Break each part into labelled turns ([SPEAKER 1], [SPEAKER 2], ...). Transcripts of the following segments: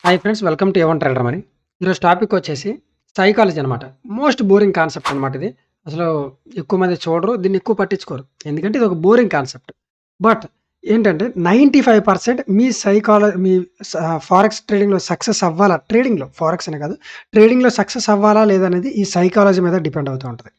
[SPEAKER 1] Hi friends, welcome to A1 trader money. ఈరోజు topic వచ్చేసి psychology అనమాట. మోస్ట్ బోరింగ్ కాన్సెప్ట్ అనమాట ఇది. అసలు ఎక్కువ మంది చూడరు, దీన్ని ఎక్కువ పట్టించుకోరు. ఎందుకంటే ఇది ఒక బోరింగ్ కాన్సెప్ట్. బట్ ఏంటంటే 95% మీ మీ ఫారెక్స్ ట్రేడింగ్‌లో సక్సెస్ అవ్వాలా, ట్రేడింగ్‌లో ఫారెక్స్ అనే కాదు, ట్రేడింగ్‌లో సక్సెస్ అవ్వాలా లేదా అనేది ఈ సైకాలజీ మీద డిపెండ్ అవుతూ ఉంటది.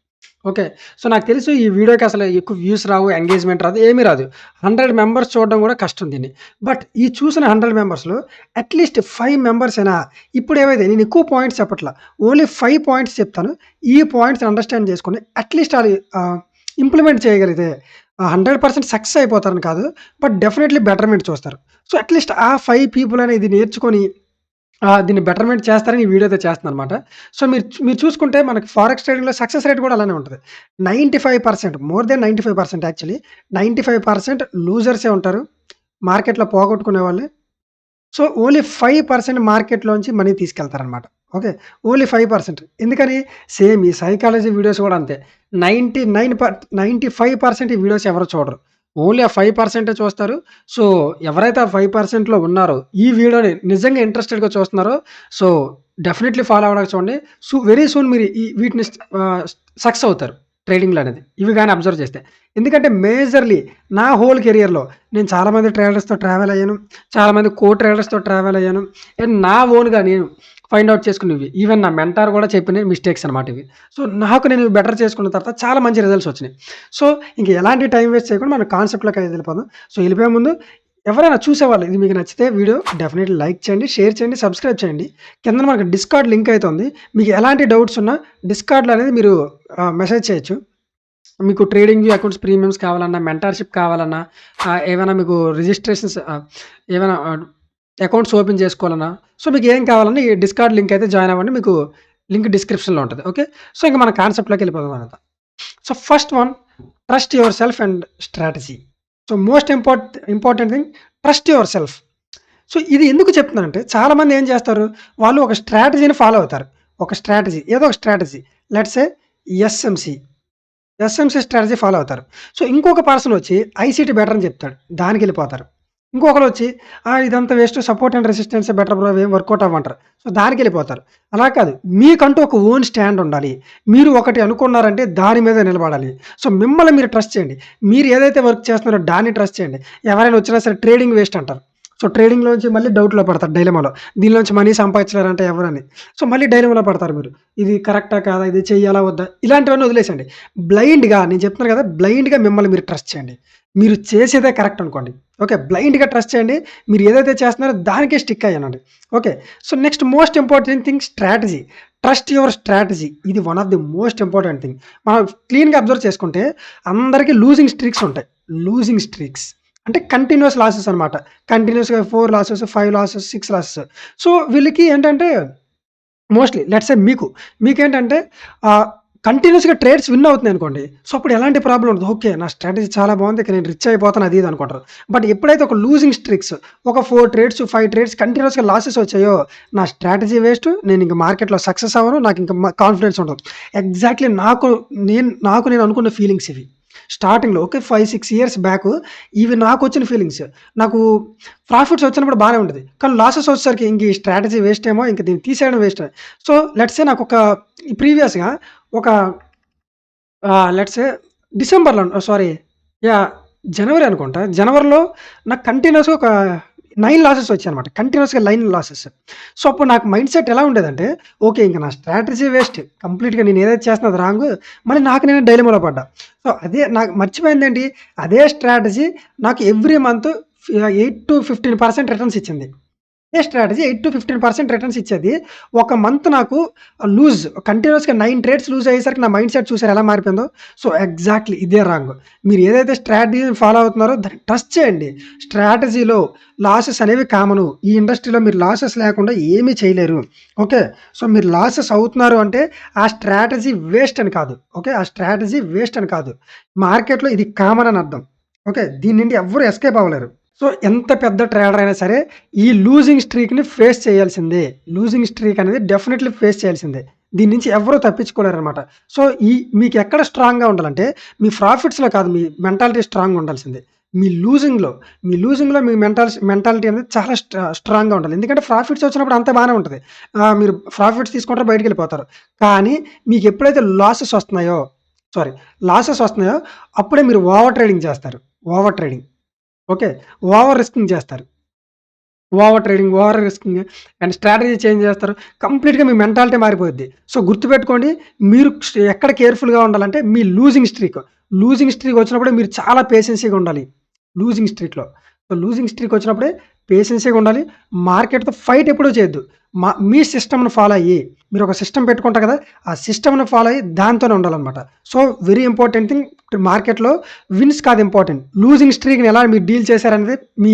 [SPEAKER 1] ఓకే. సో, నాకు తెలుసు ఈ వీడియోకి అసలు ఎక్కువ వ్యూస్ రావు, ఎంగేజ్‌మెంట్ రాదు, ఏమీ రాదు. 100 మెంబర్స్ చూడడం కూడా కష్టం దీన్ని. బట్ ఈ చూసిన 100 మెంబర్స్‌లో అట్‌లీస్ట్ 5 మెంబర్స్ అయినా ఇప్పుడేమైతే నేను ఎక్కువ పాయింట్స్ చెప్పట్ల. ఓన్లీ 5 పాయింట్స్ చెప్తాను. ఈ పాయింట్స్ అండర్‌స్టాండ్ చేసుకొని అట్‌లీస్ట్ అది ఇంప్లిమెంట్ చేయగలిగితే 100% సక్సెస్ అయిపోతారని కాదు. బట్ డెఫినైట్‌లీ బెటర్‌మెంట్ చూస్తారు. సో, అట్‌లీస్ట్ ఆ 5 పీపుల్ అనేది ఇది నేర్చుకొని దీన్ని బెటర్‌మెంట్ చేస్తారని ఈ వీడియో అయితే చేస్తున్నాననమాట. సో, మీరు మీరు చూసుకుంటే మనకి ఫారెక్స్ ట్రేడింగ్‌లో సక్సెస్ రేట్ కూడా అలానే ఉంటది. 95% మోర్ దెన్ 95% యాక్చువల్లీ 95% లూజర్సే ఉంటారు. మార్కెట్‌లో పోగొట్టుకునే వాళ్ళే. సో, ఓన్లీ 5% మార్కెట్‌లోంచి మనీ తీసుకెళ్తారనమాట. ఓకే. ఓన్లీ 5%. ఎందుకని? సేమ్ ఈ సైకాలజీ వీడియోస్ కూడా అంతే. 95% ఈ వీడియోస్ ఎవరు చూడరు. ఓన్లీ ఆ 5% చూస్తారు. సో, ఎవరైతే ఆ 5%లో ఉన్నారో, ఈ వీడియోని నిజంగా ఇంట్రెస్టెడ్‌గా చూస్తున్నారో, సో, డెఫినైట్‌లీ ఫాలో అవ్వడానికి చూడండి. వెరీ సూన్ మీరు వీటిని సక్సెస్ అవుతారు ట్రేడింగ్‌లో అనేది. ఇవి గాని అబ్జర్వ్ చేస్తే. ఎందుకంటే మేజర్‌లీ నా హోల్ కెరియర్‌లో నేను చాలామంది ట్రేడర్స్‌తో ట్రావెల్ అయ్యాను. చాలామంది ట్రేడర్స్‌తో ట్రావెల్ అయ్యాను. అండ్ నా ఓన్‌గా నేను ఫైండ్ ఔట్ చేసుకున్నవి. ఈవెన్ నా మెంటార్ కూడా చెప్పిన మిస్టేక్స్ అనమాట ఇవి. సో, నాకు నేను బెటర్ చేసుకున్న తర్వాత చాలా మంచి రిజల్ట్స్ వచ్చినాయి. సో, ఇంక ఎలాంటి టైం వేస్ట్ చేయకుండా మనం కాన్సెప్ట్‌లోకి అయితే వెళ్ళిపోదాం. సో, వెళ్ళిపోయే ముందు ఎవరైనా చూసేవాళ్ళు ఇది మీకు నచ్చితే వీడియో డెఫినెట్‌లీ లైక్ చేయండి, షేర్ చేయండి, సబ్స్క్రైబ్ చేయండి. కిందన మనకు డిస్కార్డ్ లింక్ అయితే ఉంది. మీకు ఎలాంటి డౌట్స్ ఉన్నా డిస్కార్డ్‌లో అనేది మీరు మెసేజ్ చేయొచ్చు. మీకు ట్రేడింగ్ వ్యూ అకౌంట్స్ ప్రీమియమ్స్ కావాలన్నా, మెంటార్‌షిప్ కావాలన్నా, ఏవైనా మీకు రిజిస్ట్రేషన్స్ ఏవైనా అకౌంట్స్ ఓపెన్ చేసుకోవాలన్నా, సో, మీకు ఏం కావాలన్నా ఈ డిస్కార్డ్ లింక్ అయితే జాయిన్ అవ్వండి. మీకు లింక్ డిస్క్రిప్షన్‌లో ఉంటది. ఓకే. సో, ఇంక మన కాన్సెప్ట్‌లోకి వెళ్ళిపోదాం అన్నమాట. So, first one, trust your self and strategy. So, most important thing, trust your self. So, ఇది ఎందుకు చెప్తున్నానంటే చాలామంది ఏం చేస్తారు, వాళ్ళు ఒక స్ట్రాటజీని ఫాలో అవుతారు. ఒక స్ట్రాటజీ, ఏదో ఒక strategy, let's say SMC. SMC strategy follow అవుతారు. సో, ఇంకొక పర్సన్ వచ్చి ఐసీటీ బెటర్ అని చెప్తాడు. దానికెళ్ళిపోతారు. ఇంకొకళ్ళొచ్చి ఇదంతా వేస్ట్, సపోర్ట్ అండ్ రెసిస్టెన్సే బెటర్ బ్రో, అవేం వర్కౌట్ అవ్వంటారు. సో, దానికెళ్ళిపోతారు. అలా కాదు. మీకంటూ ఒక ఓన్ స్టాండ్ ఉండాలి. మీరు ఒకటి అనుకున్నారంటే దాని మీద నిలబడాలి. సో, మిమ్మల్ని మీరు ట్రస్ట్ చేయండి. మీరు ఏదైతే వర్క్ చేస్తున్నారో దాన్ని ట్రస్ట్ చేయండి. ఎవరైనా వచ్చినా సరే ట్రేడింగ్ వేస్ట్ అంటారు. సో, ట్రేడింగ్‌లోంచి మళ్ళీ డౌట్‌లో పడతారు, డైలమాలో. దీనిలోంచి మనీ సంపాదించలేరంటే ఎవరని. సో, మళ్ళీ డైలమాలో పడతారు మీరు. ఇది కరెక్టా కాదా? ఇది చెయ్యాలా వద్దా? ఇలాంటివన్నీ వదిలేసండి. బ్లైండ్‌గా నేను చెప్తున్నాను కదా! బ్లైండ్‌గా మిమ్మల్ని మీరు ట్రస్ట్ చేయండి. మీరు చేసేదే కరెక్ట్ అనుకోండి. ఓకే. బ్లైండ్‌గా ట్రస్ట్ చేయండి. మీరు ఏదైతే చేస్తున్నారో దానికే స్టిక్ అయ్యానండి. Okay. So, next most important thing strategy. Trust your strategy. ఇది one of the most important thing. మనం క్లీన్‌గా అబ్జర్వ్ చేసుకుంటే అందరికి లూజింగ్ స్ట్రీక్స్ ఉంటాయి. లూజింగ్ స్ట్రీక్స్ అంటే కంటిన్యూయస్ లాసెస్ అనమాట. కంటిన్యూయస్‌గా 4 లాసెస్, 5 లాసెస్, 6 లాసెస్. సో, వీళ్ళకి ఏంటంటే మోస్ట్‌లీ లెట్స్ సే మీకేంటంటే కంటిన్యూయస్‌గా ట్రేడ్స్ విన్ అవుతున్నాయనుకోండి. సో, అప్పుడు ఎలాంటి ప్రాబ్లమ్ ఉండదు. ఓకే. నా స్ట్రాటజీ చాలా బాగుంది. ఇక నేను రిచ్ అయిపోతాను అది ఇది అనుకుంటారు. బట్ ఎప్పుడైతే ఒక లూజింగ్ స్ట్రిక్స్ ఒక 4 ట్రేడ్స్, 5 ట్రేడ్స్ కంటిన్యూయస్‌గా లాసెస్ వచ్చాయో, నా స్ట్రాటజీ వేస్ట్. నేను ఇంక మార్కెట్‌లో సక్సెస్ అవ్వను. నాకు ఇంక కాన్ఫిడెన్స్ ఉండదు. ఎగ్జాక్ట్‌లీ నాకు నేను అనుకున్న ఫీలింగ్స్ ఇవి. స్టార్టింగ్‌లో ఓకే. 5, 6 ఇయర్స్ బ్యాక్ ఇవి నాకొచ్చిన ఫీలింగ్స్. నాకు ప్రాఫిట్స్ వచ్చినప్పుడు బానే ఉండేది. కానీ లాసెస్ వచ్చేసరికి ఇంక ఈ స్ట్రాటజీ వేస్ట్ ఏమో, ఇంక దీన్ని తీసేయడం వేస్ట్. సో, లెట్స్ సే నాకొక ప్రీవియస్‌గా ఒక లెట్స్ సే డిసెంబర్‌లో సారీ యాహ్! జనవరి అనుకుంటా. జనవరిలో నాకు కంటిన్యూయస్‌గా ఒక 9 లాసెస్ వచ్చాయన్నమాట. కంటిన్యూయస్‌గా 9 లాసెస్. సో, అప్పుడు నాకు మైండ్ సెట్ ఎలా ఉండేదంటే, ఓకే. ఇంక నా స్ట్రాటజీ వేస్ట్. కంప్లీట్‌గా నేను ఏదైతే చేస్తున్నా అది రాంగ్. మళ్ళీ నాకు నేను డైలమాలో పడ్డా. సో, అదే నాకు మర్చిపోయిందేంటి, అదే స్ట్రాటజీ నాకు ఎవ్రీ మంత్ 8-15% రిటర్న్స్ ఇచ్చింది. ఇదే స్ట్రాటజీ 8-15% రిటర్న్స్ ఇచ్చేది. ఒక మంత్ నాకు కంటిన్యూయస్‌గా 9 ట్రేడ్స్ లూజ్ అయ్యేసరికి నా మైండ్ సెట్ చూసారా ఎలా మారిపోయిందో. సో, ఎగ్జాక్ట్‌లీ ఇదే రాంగ్. మీరు ఏదైతే స్ట్రాటజీని ఫాలో అవుతున్నారో దాన్ని ట్రస్ట్ చేయండి. స్ట్రాటజీలో లాసెస్ అనేవి కామను. ఈ ఇండస్ట్రీలో మీరు లాసెస్ లేకుండా ఏమీ చేయలేరు. ఓకే. సో, మీరు లాసెస్ అవుతున్నారు అంటే ఆ స్ట్రాటజీ వేస్ట్ అని కాదు. ఓకే. ఆ స్ట్రాటజీ వేస్ట్ అని కాదు. మార్కెట్‌లో ఇది కామన్ అని అర్థం. ఓకే. దీని నుండి ఎవ్వరు ఎస్కేప్ అవ్వలేరు. సో, ఎంత పెద్ద ట్రేడర్ అయినా సరే ఈ లూజింగ్ స్ట్రీక్‌ని ఫేస్ చేయాల్సిందే. లూజింగ్ స్ట్రీక్ అనేది డెఫినైట్‌లీ ఫేస్ చేయాల్సిందే. దీని నుంచి ఎవ్వరు తప్పించుకోలేరనమాట. సో, మీకెక్కడ స్ట్రాంగ్‌గా ఉండాలంటే మీ ప్రాఫిట్స్‌లో కాదు, మీ మెంటాలిటీ స్ట్రాంగ్‌గా ఉండాల్సిందే. మీ లూజింగ్‌లో, మీ మెంటాలిటీ అనేది చాలా స్ట్రాంగ్‌గా ఉండాలి. ఎందుకంటే ప్రాఫిట్స్ వచ్చినప్పుడు అంతా బానే ఉంటది. మీరు ప్రాఫిట్స్ తీసుకుంటారు బయటికెళ్ళిపోతారు. కానీ మీకెప్పుడైతే సారీ లాసెస్ వస్తున్నాయో అప్పుడే మీరు ఓవర్ ట్రేడింగ్ చేస్తారు. Over trading. Okay. Over risking చేస్తారు. Over trading, over risking and strategy change చేస్తారు. కంప్లీట్‌గా మీ మెంటాలిటీ మారిపోద్ది. సో, గుర్తుపెట్టుకోండి మీరు ఎక్కడ కేర్‌ఫుల్‌గా ఉండాలంటే మీ లూజింగ్ స్ట్రీక్. లూజింగ్ స్ట్రీక్ వచ్చినప్పుడే మీరు చాలా పేషెన్సీగా ఉండాలి. లూజింగ్ స్ట్రీక్‌లో. సో, లూజింగ్ స్ట్రీక్ వచ్చినప్పుడే పేషెన్సీగా ఉండాలి. మార్కెట్‌తో ఫైట్ ఎప్పుడూ చేయొద్దు. మీ సిస్టమ్‌ని ఫాలో అయ్యి మీరు ఒక సిస్టమ్ పెట్టుకుంటారు కదా! ఆ సిస్టమ్‌ని ఫాలో అయ్యి దాంతోనే ఉండాలనమాట. సో, వెరీ ఇంపార్టెంట్ థింగ్ మార్కెట్‌లో విన్స్ కాదు ఇంపార్టెంట్. లూజింగ్ స్ట్రీక్‌ని ఎలా మీరు డీల్ చేశారనేది మీ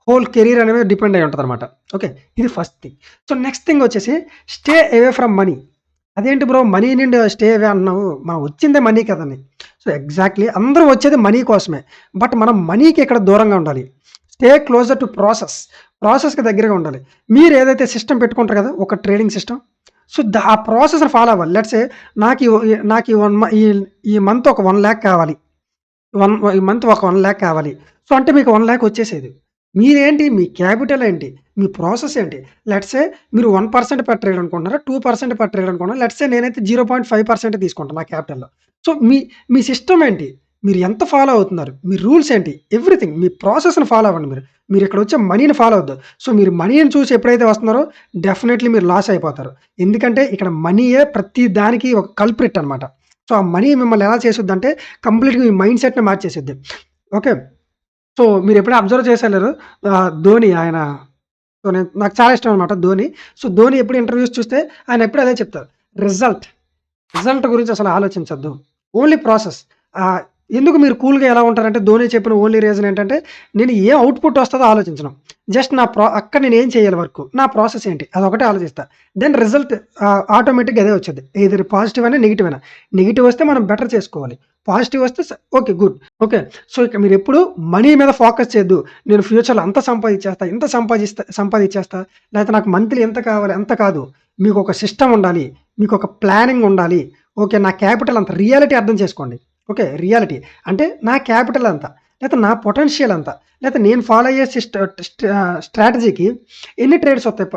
[SPEAKER 1] హోల్ కెరీర్ అనేది డిపెండ్ అయ్యి ఉంటదనమాట. ఓకే. ఇది first thing. So, next thing వచ్చేసి స్టే అవే ఫ్రమ్ మనీ. అదేంటి బ్రో మనీ నుండి స్టే అవే అన్నావు. మనం వచ్చిందే మనీ కదండీ. సో, ఎగ్జాక్ట్‌లీ అందరూ వచ్చేది మనీ కోసమే. బట్ మనం మనీకి ఇక్కడ దూరంగా ఉండాలి. Stay closer to process. ప్రాసెస్‌కి దగ్గరగా ఉండాలి. మీరు ఏదైతే సిస్టమ్ పెట్టుకుంటారు కదా! ఒక ట్రేడింగ్ సిస్టమ్. సో, ఆ ప్రాసెస్‌ని ఫాలో అవ్వాలి. లెట్స్ సే నాకు నాకు ఈ 1 ఈ మంత్ ఒక 1,00,000 కావాలి. ఈ మంత్ ఒక 1,00,000 కావాలి. సో, అంటే మీకు 1,00,000 వచ్చేసేది. మీరేంటి? మీ క్యాపిటల్ ఏంటి? మీ ప్రాసెస్ ఏంటి? లెట్స్ సే మీరు 1% పర్ ట్రేడ్ అనుకుంటున్నారా? 2% పర్ ట్రేడ్ అనుకుంటున్నారా? లెట్స్ సే నేనైతే 0.5% తీసుకుంటాను నా క్యాపిటల్‌లో. సో, మీ సిస్టమ్ ఏంటి? మీరు ఎంత ఫాలో అవుతున్నారు? మీ రూల్స్ ఏంటి? ఎవ్రీథింగ్ మీ ప్రాసెస్‌ని ఫాలో అవ్వండి మీరు. మీరిక్కడొచ్చే మనీని ఫాలో అవ్వద్దు. సో, మీరు మనీని చూసి ఎప్పుడైతే వస్తున్నారో డెఫినైట్‌లీ మీరు లాస్ అయిపోతారు. ఎందుకంటే ఇక్కడ మనీయే ప్రతి దానికి ఒక కల్ప్రిట్ అనమాట. సో, ఆ మనీ మిమ్మల్ని ఎలా చేసుద్దంటే కంప్లీట్‌గా మీ మైండ్ సెట్‌ని మార్చేసిద్ది. ఓకే. సో, మీరెప్పుడైనా అబ్జర్వ్ చేశారో ధోని ఆయన నాకు చాలా ఇష్టం అనమాట ధోని. సో, ధోని ఎప్పుడు ఇంటర్వ్యూస్ చూస్తే ఆయన ఎప్పుడు అదే చెప్తారు. రిజల్ట్, రిజల్ట్ గురించి అసలు ఆలోచించొద్దు. Only process. ఆహ్, ఎందుకు మీరు కూల్‌గా ఎలా ఉంటారంటే ధోని చెప్పిన ఓన్లీ రీజన్ ఏంటంటే, నేను ఏ ఔట్‌పుట్ వస్తదో ఆలోచించను. జస్ట్ అక్కడ నేనేం చేయాలి వర్కు? నా ప్రాసెస్ ఏంటి? అదొకటే ఆలోచిస్తా. దెన్ రిజల్ట్ ఆటోమేటిక్‌గా అదే వచ్చేది. ఎయిదర్ పాజిటివ్ అయినా, నెగెటివ్ అయినా. నెగెటివ్ వస్తే మనం బెటర్ చేసుకోవాలి. పాజిటివ్ వస్తే ఓకే. గుడ్. ఓకే. సో, ఇక మీరెప్పుడు మనీ మీద ఫోకస్ చేయొద్దు. నేను ఫ్యూచర్‌లో అంత సంపాదించేస్తా, ఇంత సంపాదించేస్తా, లేకపోతే నాకు మంత్లీ ఎంత కావాలి, అంత కాదు. మీకొక సిస్టమ్ ఉండాలి. మీకొక ప్లానింగ్ ఉండాలి. ఓకే. నా క్యాపిటల్ అంత. రియాలిటీ అర్థం చేసుకోండి. ఓకే. రియాలిటీ. అంటే నా క్యాపిటల్ అంత, లేతే నా పొటెన్షియల్ అంత, లేతే నేను ఫాలో అయ్యే స్ట్రాటజీకి ఎన్ని ట్రేడ్స్ వస్తాయి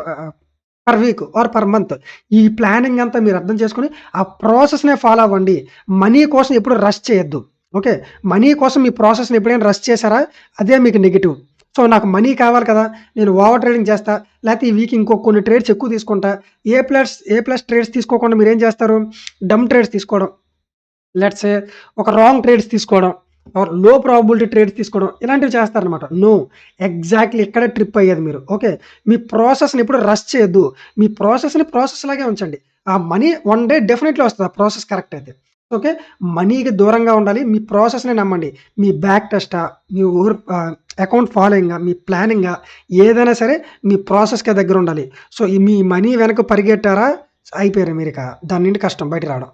[SPEAKER 1] per week or per month. ఈ ప్లానింగ్ అంతా మీరు అర్థం చేసుకొని ఆ ప్రాసెస్‌నే ఫాలో అవ్వండి. మనీ కోసం ఎప్పుడు రష్ చేయొద్దు. ఓకే. మనీ కోసం మీ ప్రాసెస్‌ని ఎప్పుడైనా రష్ చేశారా? అదే మీకు నెగెటివ్. సో, నాకు మనీ కావాలి కదా! నేను ఓవర్ ట్రేడింగ్ చేస్తా. లేతే ఈ వీక్ కొన్ని ట్రేడ్స్ ఎక్కువ తీసుకుంటా. ఏ ప్లస్ ట్రేడ్స్ తీసుకోకుండా మీరేం చేస్తారు? డమ్ ట్రేడ్స్ తీసుకోవడం. లెట్స్ సే ఒక రాంగ్ ట్రేడ్స్ తీసుకోవడం ఆర్ లో ప్రాబబిలిటీ ట్రేడ్స్ తీసుకోవడం ఇలాంటివి చేస్తారనమాట. నో. ఎగ్జాక్ట్‌లీ ఇక్కడే ట్రిప్ అయ్యేది మీరు. ఓకే. మీ ప్రాసెస్‌ని ఎప్పుడు రష్ చేయొద్దు. మీ ప్రాసెస్‌ని ప్రాసెస్ లాగే ఉంచండి. ఆ మనీ వన్ డే డెఫినెట్‌లీ వస్తది. ఆ ప్రాసెస్ కరెక్ట్ అయితే. ఓకే. మనీకి దూరంగా ఉండాలి. మీ ప్రాసెస్‌ని నమ్మండి. మీ బ్యాక్ టెస్టా, మీ అకౌంట్ ఫాలోయింగా, మీ ప్లానింగా ఏదైనా సరే మీ ప్రాసెస్‌కే దగ్గరుండాలి. సో, మీ మనీ వెనక పరిగెట్టారా అయిపోయారు మీరిక. దాని నుండి కష్టం బయటికి రావడం.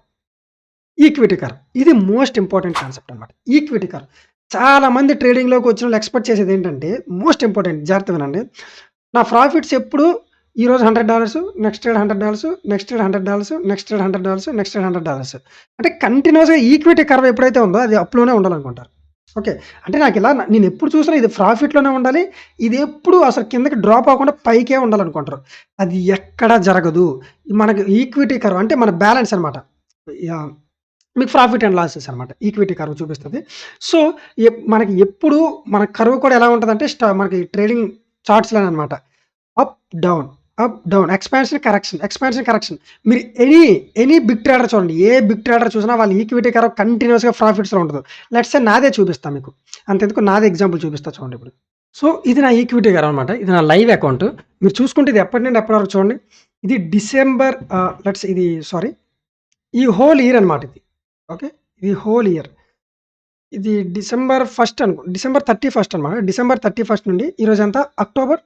[SPEAKER 1] Equity curve. ఇది మోస్ట్ ఇంపార్టెంట్ కాన్సెప్ట్ అనమాట. Equity curve. చాలామంది ట్రేడింగ్‌లోకి వచ్చినోళ్ళు ఎక్స్‌పెక్ట్ చేసేదేంటంటే మోస్ట్ ఇంపార్టెంట్ జాగ్రత్తగా వినండి. నా ప్రాఫిట్స్ ఎప్పుడు ఈరోజు $100, next trade $100, next trade $100, next trade $100, next trade $100. అంటే కంటిన్యూయస్‌గా ఈక్విటీ కర్వ్ ఎప్పుడైతే ఉందో అది అప్‌లోనే ఉండాలనుకుంటారు. ఓకే. అంటే నేను ఎప్పుడు చూసినా ఇది ప్రాఫిట్‌లోనే ఉండాలి. ఇది ఎప్పుడు అసలు కిందకి డ్రాప్ అవ్వకుండా పైకే ఉండాలనుకుంటారు. అది ఎక్కడా జరగదు. మనకి ఈక్విటీ కర్వ్ అంటే మన బ్యాలెన్స్ అనమాట. యాహ్! మీకు ప్రాఫిట్ అండ్ లాసెస్ అనమాట. ఈక్విటీ కర్వ్ చూపిస్తది. సో, మనకి ఎప్పుడు మన కర్వ్ కూడా ఎలా ఉంటదంటే మనకి ట్రేడింగ్ చార్ట్స్‌లోనే అనమాట. Up, down, up, down, expansion, correction, expansion, correction. మీరు ఎనీ బిగ్ ట్రేడర్ చూడండి. ఏ బిగ్ ట్రేడర్ చూసినా వాళ్ళ ఈక్విటీ కర్వ్ కంటిన్యూయస్‌గా ప్రాఫిట్స్‌లో ఉంటది. లెట్స్ సే నాదే చూపిస్తా మీకు. అంతెందుకు నాదే ఎగ్జాంపుల్ చూపిస్తా చూడండి ఇప్పుడు. సో, ఇది నా ఈక్విటీ కర్వ్ అనమాట. ఇది నా లైవ్ అకౌంట్. మీరు చూసుకుంటే ఇది ఎప్పటి నుండి ఎప్పటి వరకు చూడండి. ఇది డిసెంబర్ ఈ హోల్ ఇయర్ అనమాట ఇది. ఓకే. ఇది హోల్ ఇయర్. ఇది డిసెంబర్ 31 అనమాట. డిసెంబర్ 31 నుండి ఈరోజెంత అక్టోబర్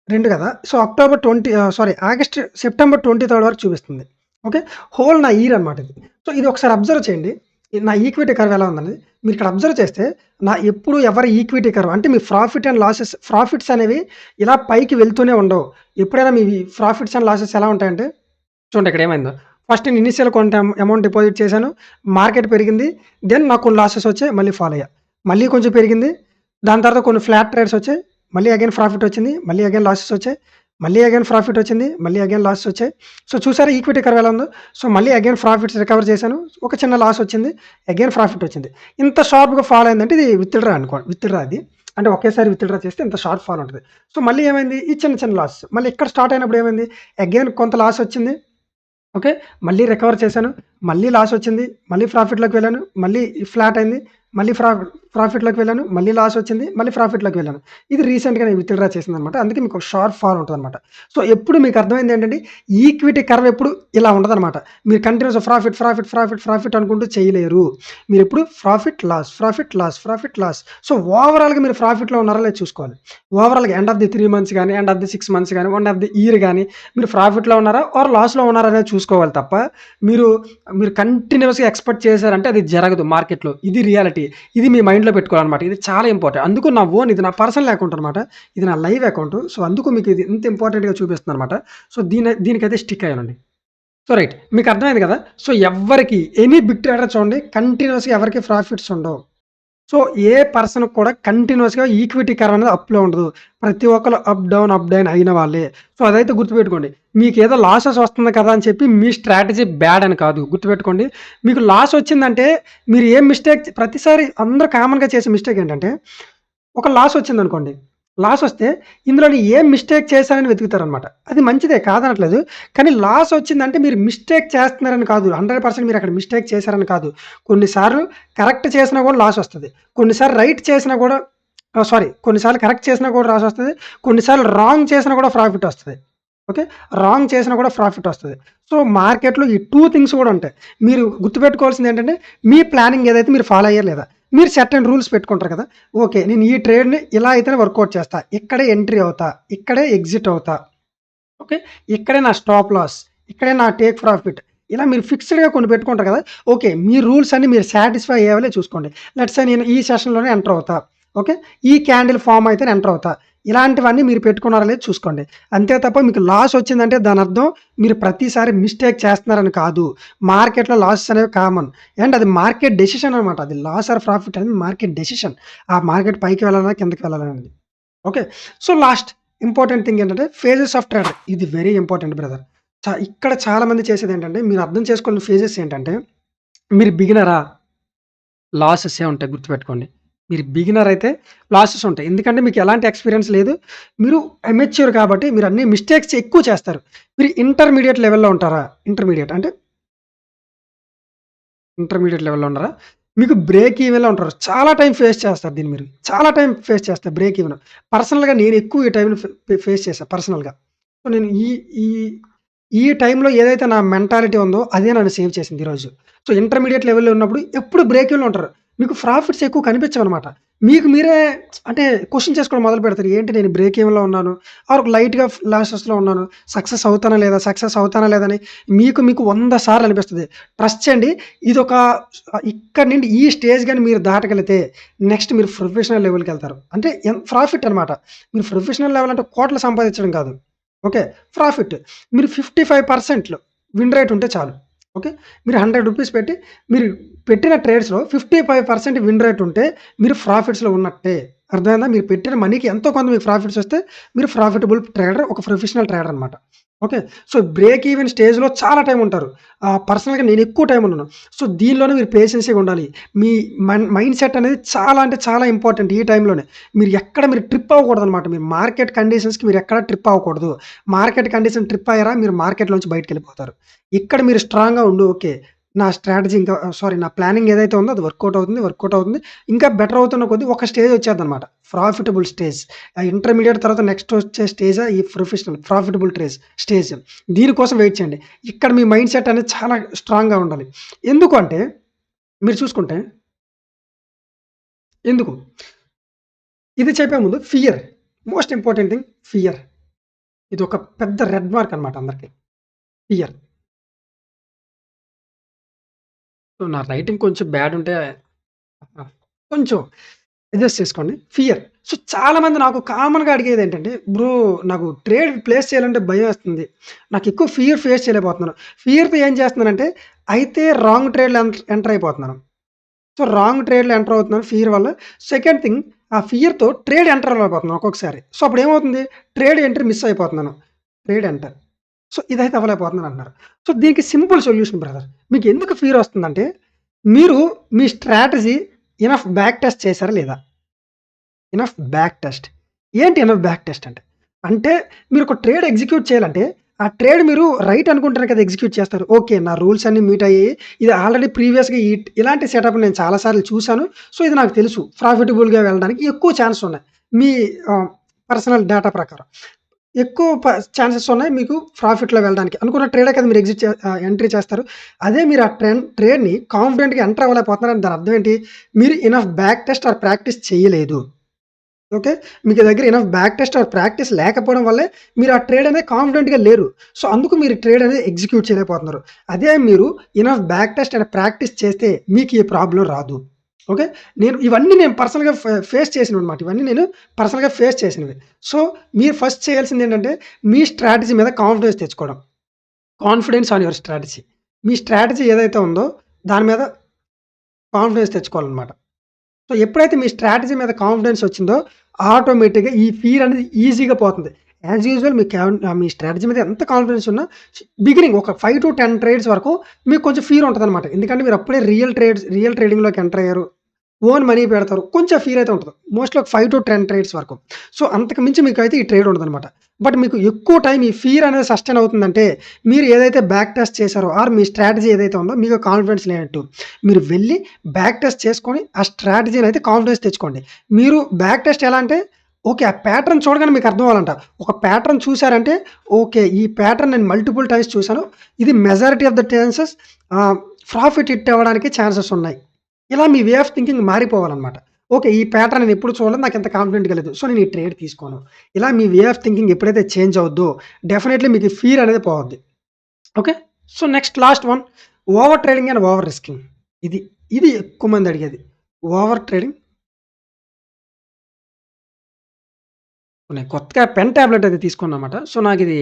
[SPEAKER 1] 2 కదా! సో, సెప్టెంబర్ 23 వరకు చూపిస్తుంది. ఓకే. హోల్ నా ఇయర్ అనమాట ఇది. సో, ఇది ఒకసారి అబ్జర్వ్ చేయండి. నా ఈక్విటీ కర్వ్ ఎలా ఉందనేది. మీరిక్కడ అబ్జర్వ్ చేస్తే ఎప్పుడు ఎవరి ఈక్విటీ కర్వ్ అంటే మీ ప్రాఫిట్స్ అనేవి ఇలా పైకి వెళ్తూనే ఉండవు. ఎప్పుడైనా మీవి ప్రాఫిట్స్ అండ్ లాసెస్ ఎలా ఉంటాయంటే చూడండి ఇక్కడ ఏమైందో. ఫస్ట్ నేను ఇనీషియల్ కొంత అమౌంట్ డిపాజిట్ చేశాను. మార్కెట్ పెరిగింది. దెన్ నాకు కొన్ని లాసెస్ వచ్చాయి. మళ్ళీ ఫాల్ అయ్యా. మళ్ళీ కొంచెం పెరిగింది. దాని తర్వాత కొన్ని ఫ్లాట్ ట్రేడ్స్ వచ్చాయి. మళ్ళీ అగైన్ ప్రాఫిట్ వచ్చింది. మళ్ళీ అగైన్ లాసెస్ వచ్చాయి. మళ్ళీ అగైన్ ప్రాఫిట్ వచ్చింది. మళ్ళీ అగైన్ లాసెస్ వచ్చాయి. సో, చూసారా ఈక్విటీ కర్వ్ ఎలా ఉందో? సో, మళ్ళీ అగైన్ ప్రాఫిట్స్ రికవర్ చేశాను. ఒక చిన్న లాస్ వచ్చింది. అగైన్ ప్రాఫిట్ వచ్చింది. ఇంత షార్ప్‌గా ఫాల్ అయిందంటే ఇది విత్‌డ్రా విత్‌డ్రా అది. అంటే ఒకేసారి విత్‌డ్రా చేస్తే ఇంత షార్ప్ ఫాల్ ఉంటది. సో, మళ్ళీ ఏమైంది? ఈ చిన్న చిన్న లాస్. మళ్ళీ ఇక్కడ స్టార్ట్ అయినప్పుడు ఏమైంది? అగైన్ కొంత లాస్ వచ్చింది. ఓకే. మళ్ళీ రికవర్ చేశాను. మళ్ళీ లాస్ వచ్చింది. మళ్ళీ ప్రాఫిట్‌లోకి వెళ్ళాను. మళ్ళీ ఫ్లాట్ అయింది. మళ్ళీ ప్రాఫిట్‌లోకి వెళ్ళాను. మళ్ళీ లాస్ వచ్చింది. మళ్ళీ ప్రాఫిట్‌లోకి వెళ్ళాను. ఇది రీసెంట్‌గా నేను విత్‌డ్రా చేసిందనమాట. అందుకే మీకు ఒక షార్ప్ ఫాల్ ఉంటదనమాట. సో, ఎప్పుడు మీకు అర్థమైంది ఏంటంటే ఈక్విటీ కర్వ్ ఎప్పుడు ఇలా ఉండదనమాట. మీరు కంటిన్యూస్‌గా ప్రాఫిట్, ప్రాఫిట్, ప్రాఫిట్, ప్రాఫిట్ అనుకుంటూ చేయలేరు. మీరెప్పుడు profit, loss, profit, loss, profit, loss. So, ఓవరాల్‌గా మీరు ప్రాఫిట్‌లో ఉన్నారా లేదా చూసుకోవాలి. ఓవరాల్‌గా ఎండ్ ఆఫ్ ది 3 మంత్స్ గాని, ఎండ్ ఆఫ్ ది 6 మంత్స్ గాని, ఎండ్ ఆఫ్ ది ఇయర్ గాని మీరు ప్రాఫిట్‌లో ఉన్నారా ఆర్ లాస్‌లో ఉన్నారా అనేది చూసుకోవాలి తప్ప మీరు మీరు కంటిన్యూస్‌గా ఎక్స్‌పెక్ట్ చేశారంటే అది జరగదు మార్కెట్‌లో. ఇది రియాలిటీ. ఇది మీ మైండ్‌లో పెట్టుకోవాలనమాట. ఇది చాలా ఇంపార్టెంట్. అందుకు నా ఓన్ ఇది నా పర్సనల్ అకౌంట్ అనమాట. ఇది నా లైవ్ అకౌంట్. సో, అందుకు మీకు ఇది ఇంత ఇంపార్టెంట్‌గా చూపిస్తుందనమాట. సో, దీనికైతే స్టిక్ అయ్యానండి. So, right. మీకు అర్థమైంది కదా! సో, ఎవ్వరికి ఎనీ బిగ్ ట్రేడర్ చూడండి కంటిన్యూస్‌గా ఎవరికీ ప్రాఫిట్స్ ఉండవు. సో, ఏ పర్సన్‌కి కూడా కంటిన్యూస్‌గా ఈక్విటీ కర్వ్ అనేది అప్‌లో ఉండదు. ప్రతి ఒక్కళ్ళు అప్ డౌన్ అయిన వాళ్ళే. సో, అదైతే గుర్తుపెట్టుకోండి. మీకేదో లాసెస్ వస్తుంది కదా అని చెప్పి మీ స్ట్రాటజీ బ్యాడ్ అని కాదు. గుర్తుపెట్టుకోండి. మీకు లాస్ వచ్చిందంటే మీరు ఏం మిస్టేక్ ప్రతిసారి అందరూ కామన్‌గా చేసే మిస్టేక్ ఏంటంటే ఒక లాస్ వచ్చిందనుకోండి. లాస్ వస్తే ఇందులోని ఏం మిస్టేక్ చేశానని వెతుకుతారనమాట. అది మంచిదే కాదనట్లేదు. కానీ లాస్ వచ్చిందంటే మీరు మిస్టేక్ చేస్తున్నారని కాదు. 100% మీరు అక్కడ మిస్టేక్ చేశారని కాదు. కొన్నిసార్లు కరెక్ట్ చేసినా కూడా లాస్ వస్తది. కొన్నిసార్లు రైట్ చేసినా కూడా కొన్నిసార్లు కరెక్ట్ చేసినా కూడా లాస్ వస్తది. కొన్నిసార్లు రాంగ్ చేసినా కూడా ప్రాఫిట్ వస్తది. ఓకే. రాంగ్ చేసినా కూడా ప్రాఫిట్ వస్తది. సో, మార్కెట్‌లో ఈ 2 థింగ్స్ కూడా ఉంటాయి. మీరు గుర్తుపెట్టుకోవాల్సింది ఏంటంటే మీ ప్లానింగ్ ఏదైతే మీరు ఫాలో అయ్యారా లేదా? మీరు సర్టెన్ రూల్స్ పెట్టుకుంటారు కదా! ఓకే. నేను ఈ ట్రేడ్‌ని ఇలా అయితేనే వర్కౌట్ చేస్తా. ఇక్కడే ఎంట్రీ అవుతా. ఇక్కడే ఎగ్జిట్ అవుతా. ఓకే. ఇక్కడే నా స్టాప్ లాస్. ఇక్కడే నా టేక్ ప్రాఫిట్. ఇలా మీరు ఫిక్స్‌డ్‌గా కొన్ని పెట్టుకుంటారు కదా! ఓకే. మీ రూల్స్ అన్నీ మీరు సాటిస్ఫై అయ్యేవాళ్ళే చూసుకోండి. లెట్స్ సే నేను ఈ సెషన్‌లోనే ఎంటర్ అవుతా. ఓకే. ఈ క్యాండిల్ ఫార్మ్ అయితే ఎంటర్ అవుతా. ఇలాంటివన్నీ మీరు పెట్టుకున్నారా లేదో చూసుకోండి. అంతే తప్ప మీకు లాస్ వచ్చిందంటే దాని అర్థం మీరు ప్రతిసారి మిస్టేక్ చేస్తున్నారని కాదు. మార్కెట్‌లో లాసెస్ అనేవి కామన్. అండ్ అది మార్కెట్ డెసిషన్ అనమాట. అది లాస్ ఆర్ ప్రాఫిట్ అనేది మార్కెట్ డెసిషన్. ఆ మార్కెట్ పైకి వెళ్ళాలా? కిందకి వెళ్ళాలా? అనేది. Okay. So, last important thing ఏంటంటే ఫేజెస్ ఆఫ్ ట్రేడర్. ఇది వెరీ ఇంపార్టెంట్ బ్రదర్. ఇక్కడ చాలామంది చేసేదేంటంటే మీరు అర్థం చేసుకోవాల్సిన ఫేజెస్ ఏంటంటే మీరు బిగినరా? లాసెసే ఉంటాయి గుర్తుపెట్టుకోండి. మీరు బిగినర్ అయితే లాసెస్ ఉంటాయి. ఎందుకంటే మీకు ఎలాంటి ఎక్స్‌పీరియన్స్ లేదు. మీరు అమెచ్యూర్ కాబట్టి మీరు అన్ని మిస్టేక్స్ ఎక్కువ చేస్తారు. మీరు ఇంటర్మీడియేట్ లెవెల్‌లో ఉంటారా? ఇంటర్మీడియేట్ లెవెల్‌లో ఉన్నారా? మీకు బ్రేక్ ఈవెన్‌లో ఉంటారు. చాలా టైం ఫేస్ చేస్తారు దీన్ని మీరు. చాలా టైం ఫేస్ చేస్తారు బ్రేక్ ఈవెన్. పర్సనల్‌గా నేను ఎక్కువ ఈ టైంని ఫేస్ చేశా పర్సనల్‌గా. సో, నేను ఈ ఈ ఈ టైంలో ఏదైతే నా మెంటాలిటీ ఉందో అదే నన్ను సేవ్ చేసింది ఈరోజు. సో, ఇంటర్మీడియేట్ లెవెల్‌లో ఉన్నప్పుడు ఎప్పుడు బ్రేక్ ఈవెన్‌లో ఉంటారు. మీకు ప్రాఫిట్స్ ఎక్కువ కనిపించవనమాట. మీకు మీరే అంటే క్వెషన్ చేసుకోవడం మొదలు పెడతారు. ఏంటి నేను బ్రేక్ ఈవెన్‌లో ఉన్నాను ఆర్ లైట్‌గా లాసెస్‌లో ఉన్నాను. సక్సెస్ అవుతానా లేదా అని మీకు 100 సార్లు అనిపిస్తది. ట్రస్ట్ చేయండి. ఇదొక ఇక్కడి నుండి ఈ స్టేజ్ గాని మీరు దాటగలిగితే నెక్స్ట్ మీరు ప్రొఫెషనల్ లెవెల్‌కెళ్తారు. అంటే ప్రాఫిట్ అనమాట. మీరు ప్రొఫెషనల్ లెవెల్ అంటే కోట్లు సంపాదించడం కాదు. ఓకే. ప్రాఫిట్. మీరు 55% విన్ రేట్ ఉంటే చాలు. ఓకే. మీరు రూ. 100 పెట్టి మీరు పెట్టిన ట్రేడ్స్‌లో 55% విన్ రేట్ ఉంటే మీరు ప్రాఫిట్స్‌లో ఉన్నట్టే. అర్థమైందా? మీరు పెట్టిన మనీకి ఎంతో కొంత మీకు ప్రాఫిట్స్ వస్తే మీరు ప్రాఫిటబుల్ ట్రేడర్, ఒక ప్రొఫెషనల్ ట్రేడర్ అనమాట. ఓకే. సో, బ్రేక్ ఈవెన్ స్టేజ్‌లో చాలా టైం ఉంటారు. పర్సనల్‌గా నేను ఎక్కువ టైం ఉన్నాను. సో, దీనిలోనే మీరు పేషెన్స్‌గా ఉండాలి. మీ మైండ్ సెట్ అనేది చాలా అంటే చాలా ఇంపార్టెంట్ ఈ టైంలోనే. మీరు ట్రిప్ అవ్వకూడదనమాట. మీరు మార్కెట్ కండిషన్స్‌కి మీరు ఎక్కడ ట్రిప్ అవ్వకూడదు. మార్కెట్ కండిషన్ ట్రిప్ అయ్యారా మీరు మార్కెట్‌లోంచి బయటికెళ్ళిపోతారు. ఇక్కడ మీరు స్ట్రాంగ్‌గా ఉండు. ఓకే. నా స్ట్రాటజీ నా ప్లానింగ్ ఏదైతే ఉందో అది వర్కౌట్ అవుతుంది. ఇంకా బెటర్ అవుతున్న కొద్దీ ఒక స్టేజ్ వచ్చేద్దనమాట. Profitable stage. ఇంటర్మీడియేట్ తర్వాత నెక్స్ట్ వచ్చే స్టేజే ఈ ప్రొఫెషనల్ ప్రాఫిటబుల్ స్టేజ్. దీనికోసం వెయిట్ చేయండి. ఇక్కడ మీ మైండ్ సెట్ అనేది చాలా స్ట్రాంగ్‌గా ఉండాలి. ఎందుకు అంటే మీరు చూసుకుంటే ఎందుకు? ఇది చెప్పే ముందు fear. Most important thing fear. ఇదొక పెద్ద రెడ్ మార్క్ అనమాట అందరికి. ఫియర్. సో, నా రైటింగ్ కొంచెం బ్యాడ్ ఉంటే కొంచెం అడ్జస్ట్ చేసుకోండి. ఫియర్. సో, చాలామంది నాకు కామన్‌గా అడిగేదేంటంటే, బ్రో నాకు ట్రేడ్ ప్లేస్ చేయాలంటే భయమేస్తుంది. నాకెక్కువ ఫియర్ ఫేస్ చేయలేకపోతున్నాను. ఫియర్‌తో ఏం చేస్తున్నానంటే, అయితే రాంగ్ ట్రేడ్‌లో ఎంటర్ అయిపోతున్నాను. సో, రాంగ్ ట్రేడ్‌లో ఎంటర్ అవుతున్నాను ఫియర్ వల్ల. సెకండ్ థింగ్ ఆ ఫియర్‌తో ట్రేడ్ ఎంటర్ అవ్వలేకపోతున్నాను ఒక్కొక్కసారి. సో, అప్పుడేమవుతుంది ట్రేడ్ ఎంట్రీ మిస్ అయిపోతున్నాను. Trade enter. సో, ఇదైతే అవ్వలేకపోతున్నాను అంటున్నారు. సో, దీనికి సింపుల్ సొల్యూషన్ బ్రదర్. మీకెందుకు ఫియర్ వస్తుందంటే, మీరు మీ స్ట్రాటజీ ఇనఫ్ బ్యాక్ టెస్ట్ చేశారా లేదా? Enough back test. ఏంటి ఇనఫ్ బ్యాక్ టెస్ట్ అంటే? అంటే మీరొక ట్రేడ్ ఎగ్జిక్యూట్ చేయాలంటే, ఆ ట్రేడ్ మీరు రైట్ అనుకుంటేనే కదా ఎగ్జిక్యూట్ చేస్తారు. ఓకే. నా రూల్స్ అన్నీ మీట్ అయ్యాయి. ఇది ఆల్రెడీ ప్రీవియస్‌గా ఇలాంటి సెటప్ నేను చాలా సార్లు చూసాను. సో, ఇది నాకు తెలుసు. ప్రాఫిటబుల్‌గా వెళ్ళడానికి ఎక్కువ ఛాన్స్ ఉన్నాయి. మీ పర్సనల్ డేటా ప్రకారం. ఎక్కువ ఛాన్సెస్ ఉన్నాయి మీకు ప్రాఫిట్‌లో వెళ్ళడానికి. అనుకున్న ట్రేడే కదా మీరు ఎంట్రీ చేస్తారు. అదే మీరు ఆ ట్రేడ్‌ని కాన్ఫిడెంట్‌గా ఎంటర్ అవ్వలేకపోతున్నారంటే దాని అర్థం ఏంటి? మీరు enough back test or practice చేయలేదు. ఓకే. మీకు దగ్గర enough back test or practice లేకపోవడం వల్లే మీరు ఆ ట్రేడ్ అనేది కాన్ఫిడెంట్‌గా లేరు. సో, అందుకు మీరు ట్రేడ్ అనేది ఎగ్జిక్యూట్ చేయలేకపోతున్నారు. అదే మీరు enough back test and practice చేస్తే మీకు ఈ ప్రాబ్లమ్ రాదు. ఓకే. ఇవన్నీ నేను పర్సనల్‌గా ఫేస్ చేసినవన్నమాట. ఇవన్నీ నేను పర్సనల్‌గా ఫేస్ చేసినవి. సో, మీరు ఫస్ట్ చేయాల్సిందేంటంటే మీ స్ట్రాటజీ మీద కాన్ఫిడెన్స్ తెచ్చుకోవడం. Confidence on your strategy. Me strategy ఏదైతే ఉందో దాని మీద కాన్ఫిడెన్స్ తెచ్చుకోవాలన్నమాట. సో, ఎప్పుడైతే మీ స్ట్రాటజీ మీద కాన్ఫిడెన్స్ వచ్చిందో, ఆటోమేటిక్‌గా ఈ ఫియర్ అనేది ఈజీగా పోతుంది. యాజ్ యూజువల్ మీ స్ట్రాటజీ మీద ఎంత కాన్ఫిడెన్స్ ఉన్నా బిగినింగ్ ఒక 5-10 ట్రేడ్స్ వరకు మీకు కొంచెం ఫియర్ ఉంటదనమాట. ఎందుకంటే మీరు అప్పుడే రియల్ ట్రేడింగ్‌లోకి ఎంటర్ అయ్యారు. ఓన్ మనీ పెడతారు. కొంచెం ఫీల్ అయితే ఉంటది. మోస్ట్‌లీ ఒక 5-10 ట్రేడ్స్ వరకు. సో, అంతకు మించి మీకైతే ఈ ట్రేడ్ ఉండదనమాట. బట్ మీకు ఎక్కువ టైం ఈ ఫియర్ అనేది సస్టైన్ అవుతుందంటే, మీరు ఏదైతే బ్యాక్ టెస్ట్ చేశారో ఆర్ మీ స్ట్రాటజీ ఏదైతే ఉందో మీకు కాన్ఫిడెన్స్ లేనట్టు. మీరు వెళ్లి బ్యాక్ టెస్ట్ చేసుకొని ఆ స్ట్రాటజీని అయితే కాన్ఫిడెన్స్ తెచ్చుకోండి. మీరు బ్యాక్ టెస్ట్ ఎలా అంటే ఓకే. ఆ ప్యాటర్న్ చూడగానే మీకు అర్థం అవ్వాలంట. ఒక ప్యాటర్న్ చూసారంటే ఓకే. ఈ ప్యాటర్న్ నేను మల్టిపుల్ టైమ్స్ చూసాను. ఇది majority of the chances profit hit అవ్వడానికి ఛాన్సెస్ ఉన్నాయి. ఇలా మీ వే ఆఫ్ థింకింగ్ మారిపోవాలనమాట. ఓకే. ఈ ప్యాటర్న్ నేను ఎప్పుడు చూడలేదు. నాకింత కాన్ఫిడెంట్‌గా లేదు. సో, నేను ఈ ట్రేడ్ తీసుకోను. ఇలా మీ వే ఆఫ్ థింకింగ్ ఎప్పుడైతే చేంజ్ అవుద్దో డెఫినైట్‌లీ మీకు ఫియర్ అనేది పోద్ది. Okay. So, next last one over trading and over risking. ఇది, ఇది ఎక్కువ మంది అడిగేది. ఓవర్ ట్రేడింగ్ నేను కొత్తగా పెన్ టాబ్లెట్ అయితే తీసుకున్నానన్నమాట. సో, నాకిది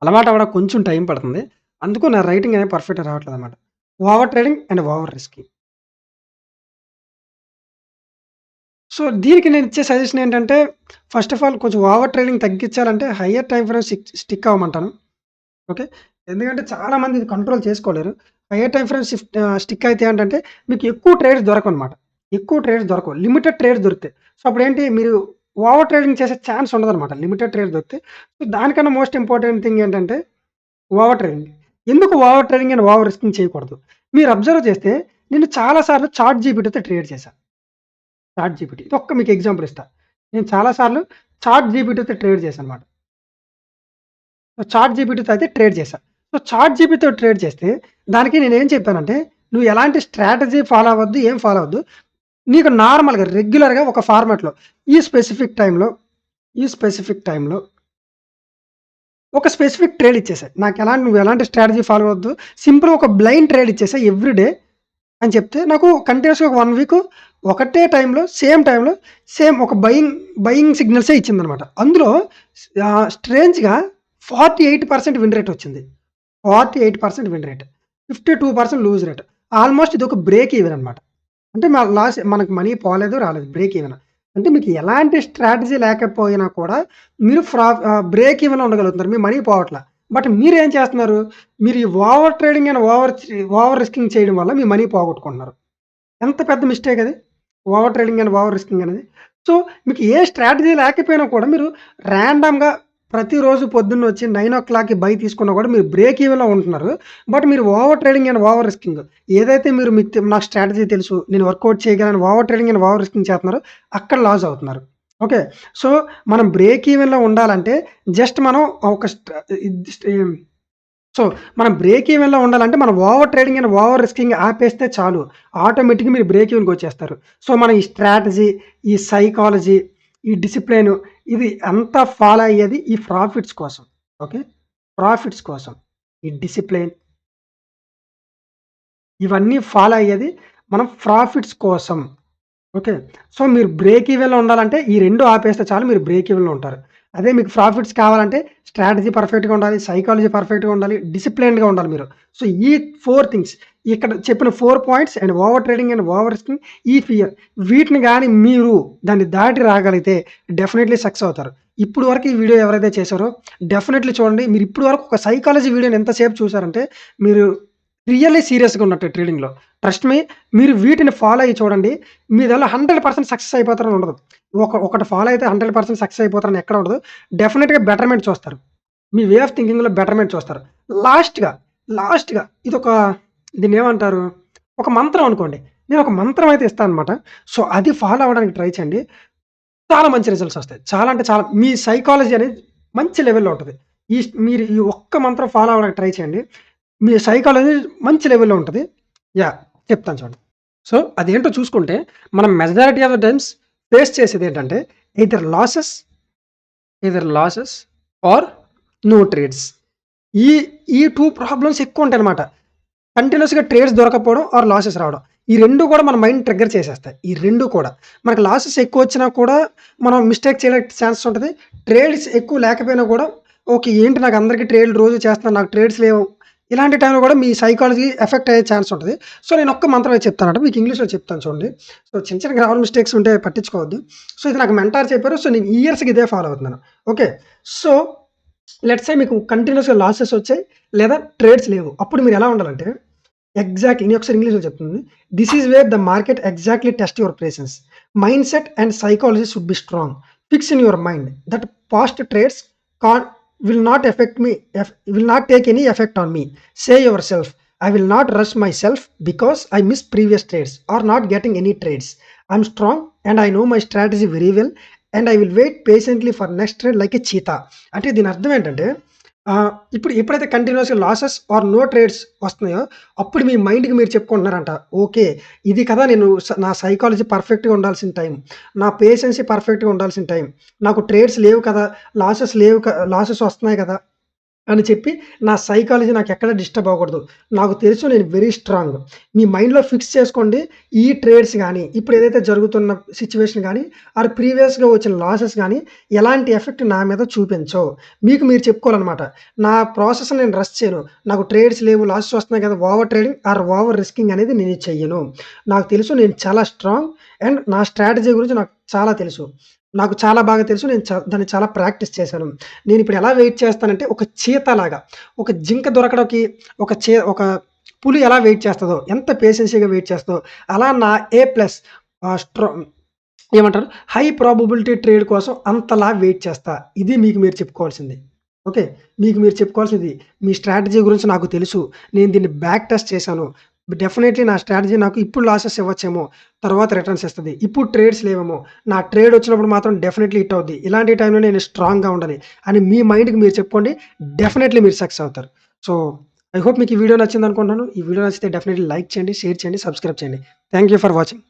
[SPEAKER 1] అలవాటు అవ్వడానికి కొంచెం టైం పడుతుంది. అందుకు నా రైటింగ్ అనేది పర్ఫెక్ట్‌గా రావట్లేదన్నమాట. Over trading and over risking. So, దీనికి నేనిచ్చే సజెషన్ ఏంటంటే, ఫస్ట్ ఆఫ్ ఆల్ కొంచెం ఓవర్ ట్రేడింగ్ తగ్గించాలంటే హైయర్ టైమ్ ఫ్రేమ్ స్టిక్ అవ్వమంటాను. ఓకే. ఎందుకంటే చాలామంది ఇది కంట్రోల్ చేసుకోలేరు. హైయర్ టైమ్ ఫ్రేమ్ స్టిక్ అయితే ఏంటంటే, మీకు ఎక్కువ ట్రేడ్స్ దొరకవనమాట. ఎక్కువ ట్రేడ్స్ దొరకవు. లిమిటెడ్ ట్రేడ్స్ దొరుకుతాయి. సో, అప్పుడేంటి మీరు ఓవర్ ట్రేడింగ్ చేసే ఛాన్స్ ఉండదనమాట. లిమిటెడ్ ట్రేడ్స్ దొరుకుతాయి. సో, దానికన్నా మోస్ట్ ఇంపార్టెంట్ థింగ్ ఏంటంటే ఓవర్ ట్రేడింగ్. ఎందుకు over trading and over risking చేయకూడదు? మీరు అబ్జర్వ్ చేస్తే నేను చాలా సార్లు చాట్ జీపీటీతో ట్రేడ్ చేశా. ChatGPT. ఇదొక్క మీకు ఎగ్జాంపుల్ ఇస్తా. నేను చాలా సార్లు చాట్ జీపీటీతో ట్రేడ్ చేశానన్నమాట. చాట్ జీపీటీతో అయితే ట్రేడ్ చేశా. సో, చాట్ జీపీటీతో ట్రేడ్ చేస్తే దానికి నేనేం చెప్పానంటే, "నువ్వు ఎలాంటి స్ట్రాటజీ ఫాలో అవ్వద్దు, ఏం ఫాలో అవ్వద్దు. నీకు నార్మల్‌గా రెగ్యులర్‌గా ఒక ఫార్మాట్‌లో ఈ స్పెసిఫిక్ టైమ్‌లో, ఈ స్పెసిఫిక్ టైమ్‌లో ఒక స్పెసిఫిక్ ట్రేడ్ ఇచ్చేసేయి. నువ్వు ఎలాంటి స్ట్రాటజీ ఫాలో అవ్వద్దు. సింపుల్‌గా ఒక బ్లైండ్ ట్రేడ్ ఇచ్చేసేయి ఎవ్రీ డే" అని చెప్తే నాకు కంటిన్యూయస్‌గా ఒక 1 వీక్ ఒకటే టైమ్‌లో, సేమ్ ఒక బయింగ్ సిగ్నల్సే ఇచ్చిందనమాట. అందులో స్ట్రేంజ్‌గా 48% విన్ రేట్ వచ్చింది. 48% win rate. 52% lose rate. Almost ఇదొక బ్రేక్ ఈవెన్ అనమాట. అంటే మనకు మనీ పోలేదు, రాలేదు. Break even. అంటే మీకు ఎలాంటి స్ట్రాటజీ లేకపోయినా కూడా మీరు బ్రేక్ ఈవెన్‌లో ఉండగలుగుతున్నారు. మీ మనీ పోవట్ల. బట్ మీరేం చేస్తున్నారు? మీరు ఈ over trading and over risking చేయడం వల్ల మీ మనీ పోగొట్టుకుంటున్నారు. ఎంత పెద్ద మిస్టేక్ అది. Over trading and over risking అనేది. సో, మీకు ఏ స్ట్రాటజీ లేకపోయినా కూడా మీరు రాండమ్‌గా ప్రతిరోజు పొద్దున్నొచ్చి 9:00కి బై తీసుకున్నా కూడా మీరు బ్రేక్ ఈవెన్‌లో ఉంటున్నారు. బట్ మీరు over trading and over risking ఏదైతే నాకు స్ట్రాటజీ తెలుసు. నేను వర్కౌట్ చేయగలను over trading and over risking చేస్తున్నారో అక్కడ లాస్ అవుతున్నారు. ఓకే. సో, మనం బ్రేక్ ఈవెన్‌లో ఉండాలంటే జస్ట్ మనం ఒక సో, మనం బ్రేక్ ఈవెన్‌లో ఉండాలంటే మనం over trading and over risking ఆపేస్తే చాలు. ఆటోమేటిక్‌గా మీరు బ్రేక్ ఈవెన్‌కొచ్చేస్తారు. సో, మనం ఈ స్ట్రాటజీ, ఈ సైకాలజీ, ఈ డిసిప్లిన్ ఇది అంతా ఫాలో అయ్యేది ఈ ప్రాఫిట్స్ కోసం. ఓకే. ప్రాఫిట్స్ కోసం. ఈ డిసిప్లిన్ ఇవన్నీ ఫాలో అయ్యేది మనం ప్రాఫిట్స్ కోసం. ఓకే. సో, మీరు బ్రేక్ ఈవెన్‌లో ఉండాలంటే ఈ 2 ఆపేస్తే చాలు మీరు బ్రేక్ ఈవెన్‌లో ఉంటారు. అదే మీకు ప్రాఫిట్స్ కావాలంటే స్ట్రాటజీ పర్ఫెక్ట్‌గా ఉండాలి, సైకాలజీ పర్ఫెక్ట్‌గా ఉండాలి, డిసిప్లిన్డ్‌గా ఉండాలి మీరు. సో, ఈ 4 థింగ్స్ ఇక్కడ చెప్పిన 4 points and over trading and over risking, ఈ ఫియర్ వీటిని గాని మీరు దాన్ని దాటి రాగలిగితే డెఫినెట్‌లీ సక్సెస్ అవుతారు. ఇప్పుడు వరకు ఈ వీడియో ఎవరైతే చేశారో డెఫినెట్‌లీ చూడండి. మీరు ఇప్పటి వరకు ఒక సైకాలజీ వీడియోని ఎంతసేపు చూసారంటే మీరు రియల్లీ సీరియస్‌గా ఉన్నట్టు ట్రేడింగ్‌లో. ట్రస్ట్ మీ, మీరు వీటిని ఫాలో అయ్యి చూడండి. మీ దానిలో 100% సక్సెస్ అయిపోతారని ఉండదు. ఒకటి ఫాలో అయితే 100% సక్సెస్ అయిపోతారని ఎక్కడ ఉండదు. డెఫినిట్‌గా బెటర్‌మెంట్ చూస్తారు. మీ వే ఆఫ్ థింకింగ్‌లో బెటర్‌మెంట్ చూస్తారు. లాస్ట్‌గా ఇదొక దీన్నేమంటారు? ఒక మంత్రం అనుకోండి. నేను ఒక మంత్రం అయితే ఇస్తాననమాట. సో, అది ఫాలో అవ్వడానికి ట్రై చేయండి. చాలా మంచి రిజల్ట్స్ వస్తాయి. చాలా అంటే చాలా మీ సైకాలజీ అనేది మంచి లెవెల్‌లో ఉంటది. మీరు ఈ ఒక్క మంత్రం ఫాలో అవ్వడానికి ట్రై చేయండి. మీ సైకాలజీ మంచి లెవెల్‌లో ఉంటది. యాహ్! చెప్తాను చూడండి. సో, అదేంటో చూసుకుంటే మనం majority of the times face చేసేదేంటంటే either losses or no trades. ఈ ఈ 2 ప్రాబ్లమ్స్ ఎక్కువుంటాయనమాట. కంటిన్యూయస్‌గా ట్రేడ్స్ దొరకకపోవడం ఆర్ లాసెస్ రావడం. ఈ 2 కూడా మన మైండ్ ట్రిగ్గర్ చేసేస్తాయి. ఈ 2 కూడా. మనకు లాసెస్ ఎక్కువొచ్చినా కూడా మనం మిస్టేక్ చేయడానికి ఛాన్సెస్ ఉంటది. ట్రేడ్స్ ఎక్కువ లేకపోయినా కూడా ఓకే. ఏంటి నాకు అందరికి ట్రేడ్‌లు రోజు చేస్తున్నాను. నాకు ట్రేడ్స్ లేవు. ఇలాంటి టైంలో కూడా మీ సైకాలజీ ఎఫెక్ట్ అయ్యే ఛాన్స్ ఉంటది. సో, నేను ఒక్క మంత్రం అయితే చెప్తానంట. మీకు ఇంగ్లీష్‌లో చెప్తాను చూడండి. సో, చిన్న గ్రామర్ మిస్టేక్స్ ఉంటే పట్టించుకోవద్దు. సో, ఇది నాకు మెంటార్ చెప్పారు. సో, నేను ఇయర్స్‌గా ఇదే ఫాలో అవుతున్నాను. ఓకే. సో, లెట్స్ సే మీకు కంటిన్యూయస్‌గా లాసెస్ వచ్చాయి లేదా ట్రేడ్స్ లేవు. అప్పుడు మీరు ఎలా ఉండాలంటే ఎగ్జాక్ట్‌లీ నేను ఒకసారి ఇంగ్లీష్‌లో చెప్తుంది. This is where the market exactly test your patience. Mind set and psychology should be strong. Fix in your mind that past trades can will not affect me, will not take any effect on me. Say yourself, I will not rush myself because I missed previous trades or not getting any trades. I'm strong and I know my strategy very well and I will wait patiently for next trade like a cheetah. అంటే దీని అర్థం ఏంటంటే ఇప్పుడు ఎప్పుడైతే కంటిన్యూయస్‌గా losses or no trades వస్తున్నాయో అప్పుడు మీ మైండ్‌కి మీరు చెప్పుకుంటున్నారంట. ఓకే. ఇది కదా నేను నా సైకాలజీ పర్ఫెక్ట్‌గా ఉండాల్సిన టైం. నా పేషెన్సీ పర్ఫెక్ట్‌గా ఉండాల్సిన టైం. నాకు ట్రేడ్స్ లేవు కదా! లాసెస్ వస్తున్నాయి కదా! అని చెప్పి నా సైకాలజీ నాకెక్కడ డిస్టర్బ్ అవ్వకూడదు. నాకు తెలుసు నేను వెరీ స్ట్రాంగ్. మీ మైండ్‌లో ఫిక్స్ చేసుకోండి. ఈ ట్రేడ్స్ గాని, ఇప్పుడు ఏదైతే జరుగుతున్న సిట్యుయేషన్ గాని, ఆర్ ప్రీవియస్‌గా వచ్చిన లాసెస్ గాని ఎలాంటి ఎఫెక్ట్ నా మీద చూపించవు. మీకు మీరు చెప్పుకోవాలనమాట. నా ప్రాసెస్‌ని నేను రష్ చేయను. నాకు ట్రేడ్స్ లేవు, లాసెస్ వస్తున్నాయి కదా! Over trading are over risking అనేది నేను చెయ్యను. నాకు తెలుసు నేను చాలా స్ట్రాంగ్ అండ్ నా స్ట్రాటజీ గురించి నాకు చాలా తెలుసు. నాకు చాలా బాగా తెలుసు. నేను దాన్ని చాలా ప్రాక్టీస్ చేశాను. నేనిప్పుడు ఎలా వెయిట్ చేస్తానంటే ఒక చీతలాగా, ఒక జింక దొరకడానికి ఒక పులి ఎలా వెయిట్ చేస్తదో, ఎంత పేషెన్సీగా వెయిట్ చేస్తదో, అలా నా ఏ ప్లస్ ఏమంటారు? హై ప్రాబబిలిటీ ట్రేడ్ కోసం అంతలా వెయిట్ చేస్తా. ఇది మీకు మీరు చెప్పుకోవాల్సింది. ఓకే. మీకు మీరు చెప్పుకోవాల్సింది. మీ స్ట్రాటజీ గురించి నాకు తెలుసు. నేను దీన్ని బ్యాక్ టెస్ట్ చేశాను. డెఫినైట్‌లీ నా స్ట్రాటజీ నాకు ఇప్పుడు లాసెస్ ఇవ్వచ్చేమో, తర్వాత రిటర్న్స్ ఇస్తది. ఇప్పుడు ట్రేడ్స్ లేవేమో, నా ట్రేడ్ వచ్చినప్పుడు మాత్రం డెఫినైట్‌లీ హిట్ అవుద్ది. ఇలాంటి టైంలో నేను స్ట్రాంగ్‌గా ఉండాలి అని మీ మైండ్‌కి మీరు చెప్పుకోండి. డెఫినైట్‌లీ మీరు సక్సెస్ అవుతారు. సో, ఐ హోప్ మీకు ఈ వీడియో నచ్చిందనుకుంటున్నాను. ఈ వీడియో నచ్చితే డెఫినైట్‌లీ లైక్ చేయండి, షేర్ చేయండి, సబ్స్క్రైబ్ చేయండి. Thank you for watching.